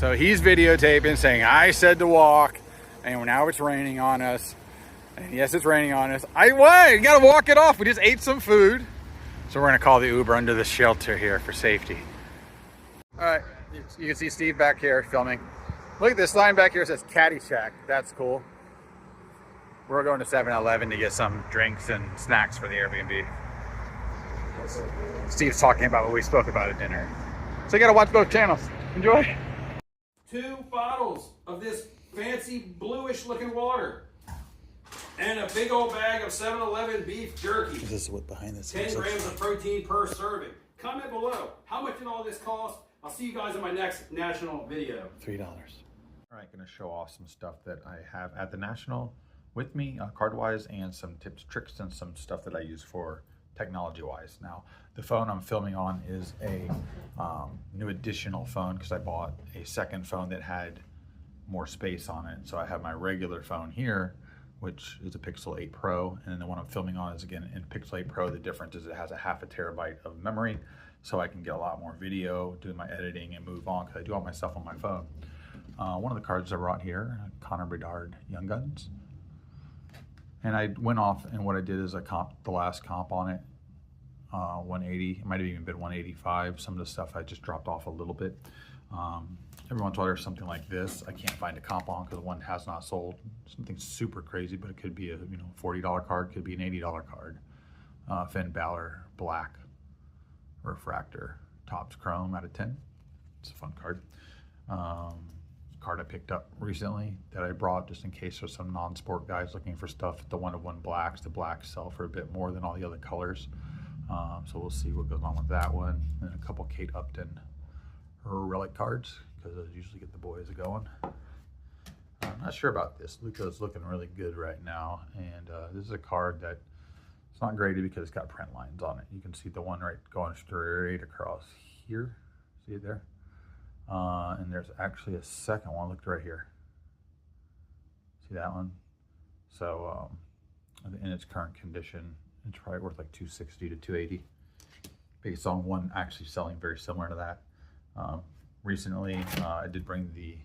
So he's videotaping saying, I said to walk, and now it's raining on us. And yes, it's raining on us. What? You gotta walk it off. We just ate some food. So we're gonna call the Uber under the shelter here for safety. All right, you can see Steve back here filming. Look at this sign back here, it says Caddyshack. That's cool. We're going to 7-Eleven to get some drinks and snacks for the Airbnb. Steve's talking about what we spoke about at dinner. So you gotta watch both channels. Enjoy. 2 bottles of this fancy bluish looking water. And a big old bag of 7-Eleven beef jerky. This is what behind this 10 grams of protein per serving. Comment below. How much did all this cost? I'll see you guys in my next national video. $3. All right, gonna show off some stuff that I have at the national with me, card-wise, and some tips, tricks, and some stuff that I use for technology-wise. Now, the phone I'm filming on is a new additional phone because I bought a second phone that had more space on it. So I have my regular phone here, which is a Pixel 8 Pro, and then the one I'm filming on is, again, in Pixel 8 Pro. The difference is it has a ½ terabyte of memory, so I can get a lot more video, do my editing, and move on, because I do all my stuff on my phone. One of the cards I brought here, Connor Bedard Young Guns. And I went off, and what I did is I comped the last comp on it, 180. It might have even been 185. Some of the stuff I just dropped off a little bit. Every once in a while there's something like this I can't find a comp on because one has not sold. Something super crazy, but it could be a $40 card, could be an $80 card. Finn Balor Black Refractor, Topps Chrome out of 10. It's a fun card. Card I picked up recently that I brought just in case there's some non-sport guys looking for stuff. The 1-of-1 blacks, the blacks sell for a bit more than all the other colors. So we'll see what goes on with that one. And a couple Kate Upton relic cards, because those usually get the boys going. I'm not sure about this. Luca's looking really good right now. And this is a card that it's not graded because it's got print lines on it. You can see the one right going straight across here. See it there? And there's actually a second one. Look right here. See that one? So in its current condition, it's probably worth like $260 to $280, based on one actually selling very similar to that. Recently, I did bring the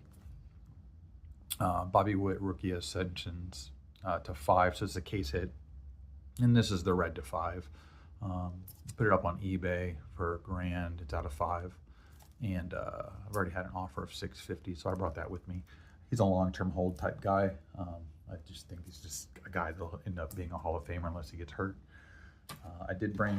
Bobby Witt Rookie Ascensions to 5, so it's a case hit, and this is the red to 5. Put it up on eBay for $1,000. It's out of 5. And I've already had an offer of $650, so I brought that with me. He's a long-term hold type guy. I just think he's just a guy that'll end up being a Hall of Famer unless he gets hurt. I did bring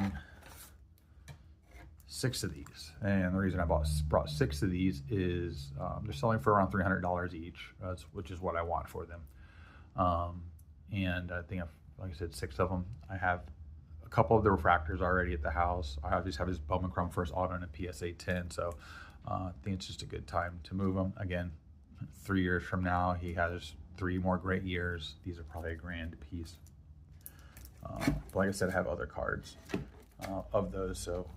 6 of these, and the reason I brought 6 of these is they're selling for around $300 each, which is what I want for them. And I think, like I said, 6 of them. I have a couple of the refractors already at the house. I just have his Bowman Chrome First Auto and a PSA 10, so I think it's just a good time to move them. Again, 3 years from now, he has 3 more great years. These are probably $1,000 a piece. But like I said, I have other cards of those, so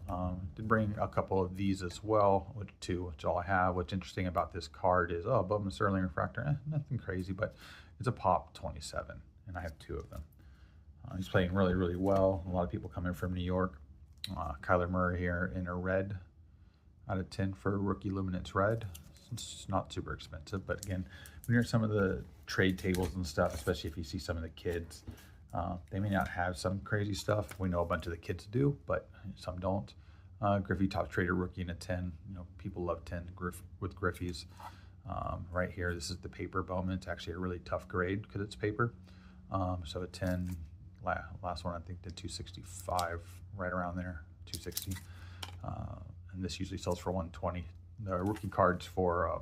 did bring a couple of these as well, which all I have. What's interesting about this card is, Bowman Sterling Refractor, nothing crazy, but it's a pop 27, and I have 2 of them. He's playing really, really well. A lot of people come in from New York. Kyler Murray here in a red out of 10 for rookie luminance red. It's not super expensive, but again, when you're at some of the trade tables and stuff, especially if you see some of the kids, they may not have some crazy stuff. We know a bunch of the kids do, but some don't. Griffey Top Trader rookie in a 10. People love 10 with Griffey's. Right here, this is the paper Bowman. It's actually a really tough grade because it's paper. So a 10. Last one I think did 265, right around there, 260. And this usually sells for 120. The rookie cards for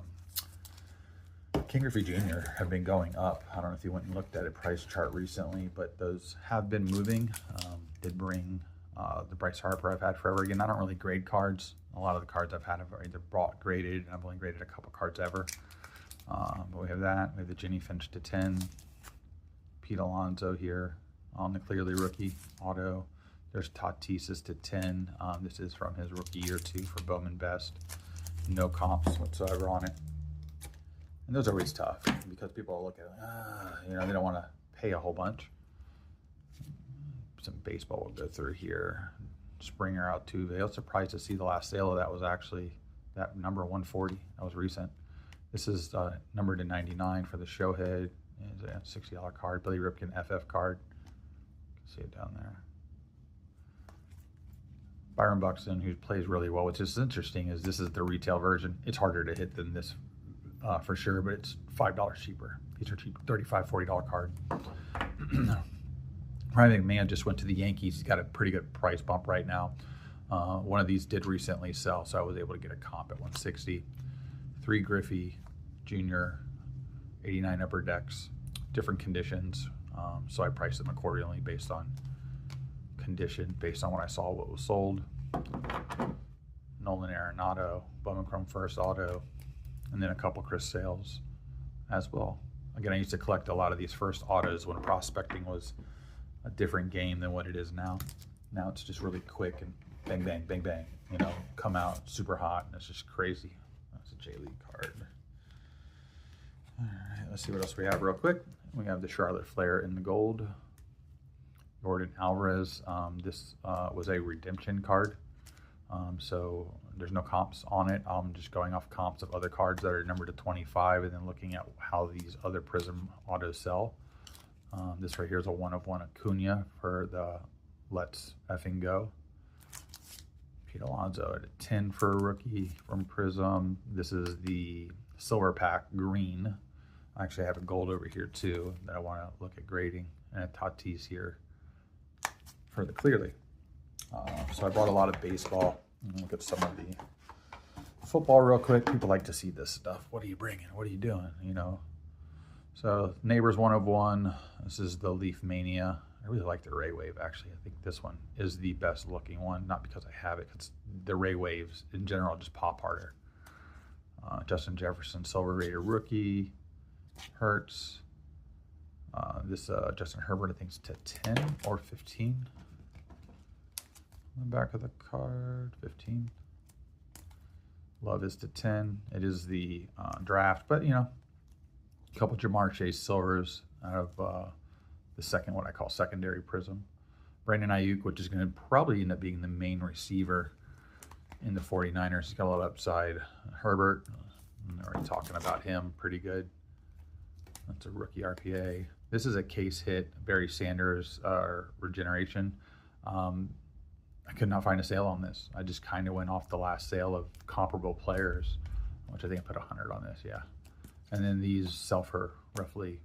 King Griffey Jr. have been going up. I don't know if you went and looked at a price chart recently, but those have been moving. Did bring the Bryce Harper I've had forever. Again, I don't really grade cards. A lot of the cards I've had have either bought graded, and I've only graded a couple cards ever. But we have that. We have the Jenny Finch to 10. Pete Alonso here on the clearly rookie auto. There's Tatis's to 10. This is from his rookie year 2 for Bowman Best. No comps whatsoever on it. And those are always tough because people look at it, they don't want to pay a whole bunch. Some baseball will go through here. Springer Altuve. I was surprised to see the last sale of that was actually that number 140. That was recent. This is numbered to 99 for the Showhead. It's a $60 card. Billy Ripken FF card. You can see it down there. Byron Buxton, who plays really well, which is interesting, is this is the retail version. It's harder to hit than this for sure, but it's $5 cheaper. These are cheap, $35, $40 card. Ryan McMahon just went to the Yankees. He's got a pretty good price bump right now. One of these did recently sell, so I was able to get a comp at 160. 3 Griffey Jr., 89 upper decks, different conditions. So I priced them accordingly based on condition, based on what I saw what was sold. Nolan Arenado, Bowman Chrome First Auto, and then a couple Chris Sales as well. Again, I used to collect a lot of these first autos when prospecting was a different game than what it is now. Now it's just really quick and bang, bang, bang, bang, you know, come out super hot, and it's just crazy. That's a J-League card. All right, let's see what else we have real quick. We have the Charlotte Flair in the gold. Jordan Alvarez. This was a redemption card, so there's no comps on it. I'm just going off comps of other cards that are numbered to 25 and then looking at how these other Prism autos sell. This right here is a 1/1 Acuna for the Let's Effing Go. Pete Alonso at a 10 for a rookie from Prism. This is the Silver Pack green. I actually have a gold over here too that I want to look at grading, and a Tatis here for the Clearly. So I brought a lot of baseball. Look at some of the football real quick. People like to see this stuff. What are you bringing? What are you doing? You know. So Neighbors 1/1. This is the Leaf Mania. I really like the Ray Wave, actually. I think this one is the best looking one. Not because I have it, because the Ray Waves in general just pop harder. Justin Jefferson, Silver Raider rookie. Hertz. This Justin Herbert, I think it's to 10 or 15. On the back of the card, 15. Love is to 10. It is the draft, but you know, a couple Jamar Chase silvers out of the second, what I call secondary Prism. Brandon Ayuk, which is going to probably end up being the main receiver in the 49ers. He's got a lot of upside. Herbert, I'm already talking about him, pretty good. That's a rookie RPA. This is a case hit, Barry Sanders regeneration. I could not find a sale on this. I just kind of went off the last sale of comparable players, which I think I put 100 on this, yeah. And then these sell for roughly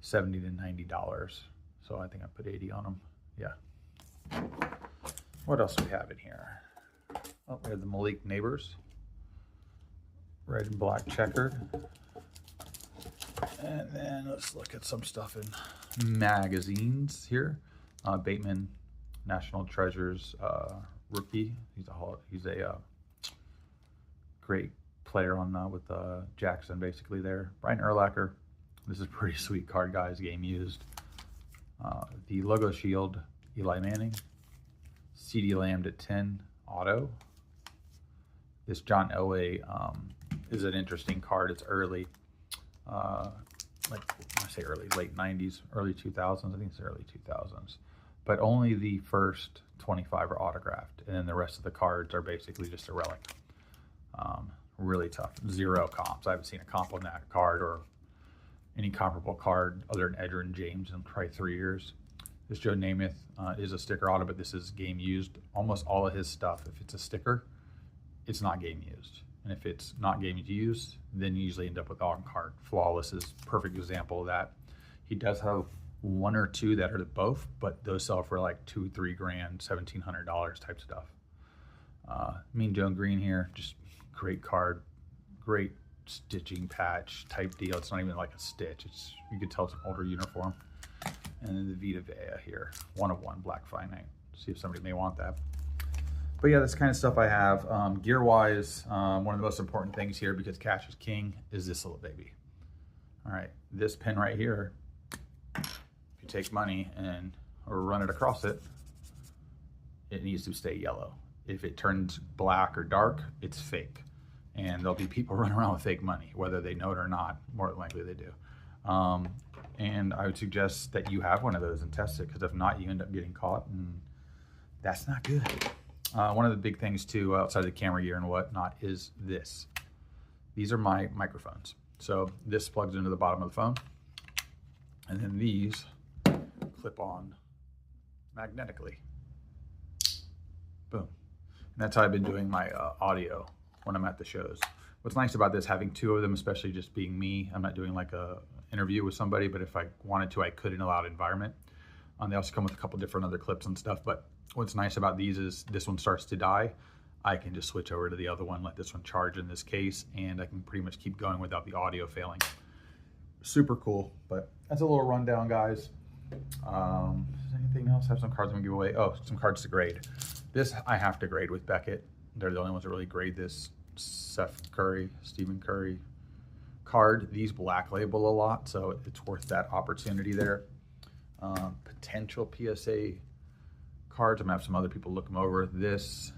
$70 to $90. So I think I put 80 on them, yeah. What else do we have in here? Oh, we have the Malik Neighbors. Red and black checkered. And then let's look at some stuff in magazines here. Bateman, National Treasures rookie. He's a great player on with Jackson basically there. Brian Urlacher. This is a pretty sweet card, guys. Game used. The Logo Shield, Eli Manning. CD Lamb to 10 auto. This John Elway is an interesting card. It's early. Like I say early, late 90s, early 2000s. I think it's early 2000s. But only the first 25 are autographed, and then the rest of the cards are basically just a relic. Really tough. 0 comps. I haven't seen a comp on that card or any comparable card other than Edgerrin James in probably 3 years. This Joe Namath is a sticker auto, but this is game used. Almost all of his stuff, if it's a sticker, it's not game used. And if it's not game used, then you usually end up with on card. Flawless is a perfect example of that. He does have 1 or 2 that are both, but those sell for like $2, $3 grand, $1,700 type stuff. Mean Joe Green here, just great card, great stitching patch type deal. It's not even like a stitch. It's, you could tell it's an older uniform. And then the Vita Vea here, 1/1 black finite. See if somebody may want that. But yeah, that's kind of stuff I have. Gear wise, one of the most important things here, because cash is king, is this little baby. All right, this pin right here, if you take money and or run it across it, it needs to stay yellow. If it turns black or dark, it's fake. And there'll be people running around with fake money, whether they know it or not. More than likely they do. And I would suggest that you have one of those and test it, because if not, you end up getting caught, and that's not good. One of the big things too, outside of the camera gear and whatnot, is this. these are my microphones. So this plugs into the bottom of the phone, and then these clip on magnetically. Boom. And that's how I've been doing my audio when I'm at the shows. What's nice about this, having two of them, especially just being me, I'm not doing like a interview with somebody, but if I wanted to, I could in a loud environment. They also come with a couple different other clips and stuff, but what's nice about these is this one starts to die, I can just switch over to the other one, let this one charge in this case, and I can pretty much keep going without the audio failing. Super cool, but that's a little rundown, guys. Anything else? I have some cards I'm gonna give away. Oh, some cards to grade. This I have to grade with Beckett. They're the only ones that really grade this Stephen Curry card. These black label a lot, so it's worth that opportunity there. Potential PSA cards. I'm gonna have some other people look them over. This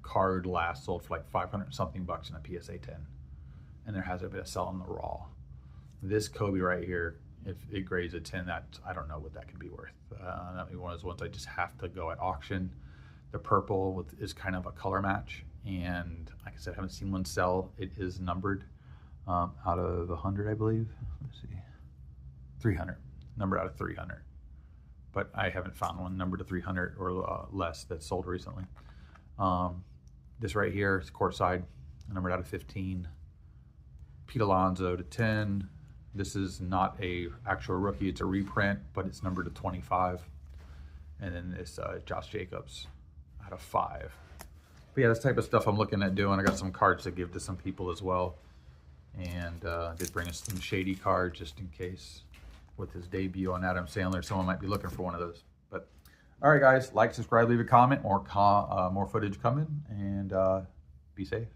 card last sold for like 500 something bucks in a PSA 10, and there hasn't been a sell on the raw. This Kobe right here, if it grades a 10, that I don't know what that could be worth. That'd be one of those ones I just have to go at auction. The purple is kind of a color match, and like I said, I haven't seen one sell. It is numbered out of 100, I believe. Let's see, 300, numbered out of 300. But I haven't found one numbered to 300 or less that's sold recently. This right here is courtside, numbered out of 15. Pete Alonso to 10. This is not a actual rookie, it's a reprint, but it's numbered to 25. And then this Josh Jacobs out of 5. But yeah, this type of stuff I'm looking at doing. I got some cards to give to some people as well. And did bring us some shady cards just in case with his debut on Adam Sandler. Someone might be looking for one of those. But all right, guys, like, subscribe, leave a comment. More footage coming, and be safe.